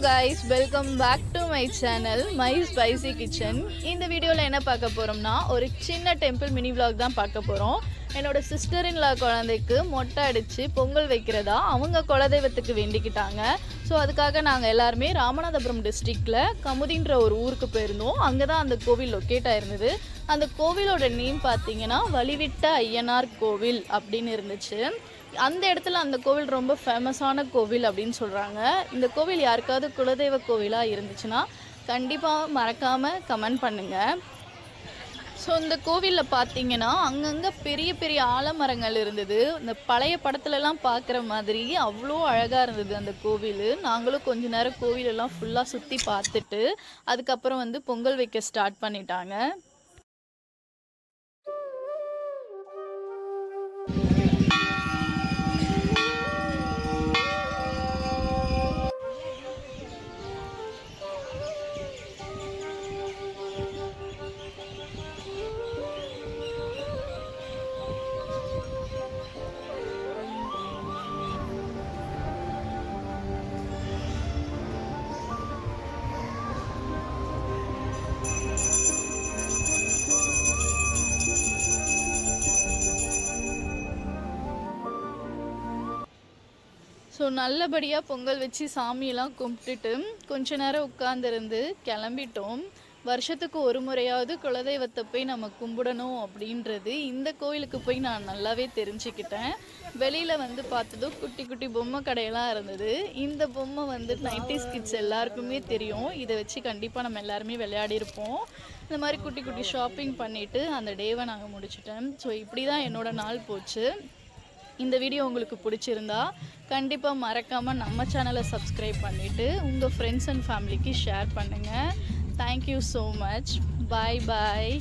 guys, welcome back to my channel My Spicy Kitchen. இந்த வீடியோல என்ன பார்க்க போறோம்னா ஒரு சின்ன டெம்பிள் மினி vlog தான் பார்க்க போறோம். என்னோட சிஸ்டர் இன் லா குழந்தைக்கு மொட்டை அடிச்சு பொங்கல் வைக்கிறதா அவங்க குலதெய்வத்துக்கு வேண்டிக்கிட்டாங்க. ஸோ அதுக்காக நாங்கள் எல்லாருமே ராமநாதபுரம் டிஸ்ட்ரிக்டில் கமுதின்ற ஒரு ஊருக்கு போயிருந்தோம். அங்கே தான் அந்த கோவில் லொக்கேட் ஆயிருந்தது. அந்த கோவிலோட நேம் பார்த்தீங்கன்னா வழிவிட்ட ஐயனார் கோவில் அப்படின்னு இருந்துச்சு. அந்த இடத்துல அந்த கோவில் ரொம்ப ஃபேமஸான கோவில் அப்படின்னு சொல்கிறாங்க. இந்த கோவில் யாருக்காவது குலதெய்வ கோவிலாக இருந்துச்சுன்னா கண்டிப்பாக மறக்காமல் கமெண்ட் பண்ணுங்கள். ஸோ இந்த கோவிலில் பார்த்தீங்கன்னா அங்கங்கே பெரிய பெரிய ஆலமரங்கள் இருந்தது. இந்த பழைய படத்துலலாம் பார்க்குற மாதிரி அவ்வளோ அழகாக இருந்தது அந்த கோவில். நாங்களும் கொஞ்ச நேரம் கோவிலெல்லாம் ஃபுல்லாக சுற்றி பார்த்துட்டு அதுக்கப்புறம் வந்து பொங்கல் வைக்க ஸ்டார்ட் பண்ணிட்டாங்க. ஸோ நல்லபடியாக பொங்கல் வச்சு சாமியெல்லாம் கும்பிட்டுட்டு கொஞ்ச நேரம் உட்காந்துருந்து கிளம்பிட்டோம். வருஷத்துக்கு ஒரு முறையாவது குலதெய்வத்தை போய் நம்ம கும்பிடணும் அப்படின்றது இந்த கோயிலுக்கு போய் நான் நல்லாவே தெரிஞ்சுக்கிட்டேன். வெளியில் வந்து பார்த்ததும் குட்டி குட்டி பொம்மை கடையெல்லாம் இருந்தது. இந்த பொம்மை வந்து 90s கிட்ஸ் எல்லாருக்குமே தெரியும். இதை வச்சு கண்டிப்பாக நம்ம எல்லாருமே விளையாடிருப்போம். இந்த மாதிரி குட்டி குட்டி ஷாப்பிங் பண்ணிவிட்டு அந்த டேவை நாங்கள் முடிச்சிட்டேன். ஸோ இப்படி தான் என்னோடய நாள் போச்சு. இந்த வீடியோ உங்களுக்கு பிடிச்சிருந்தா கண்டிப்பாக மறக்காமல் நம்ம சேனலை சப்ஸ்கிரைப் பண்ணிவிட்டு உங்கள் ஃப்ரெண்ட்ஸ் அண்ட் ஃபேமிலிக்கு ஷேர் பண்ணுங்கள். Thank you so much. பாய் பாய்.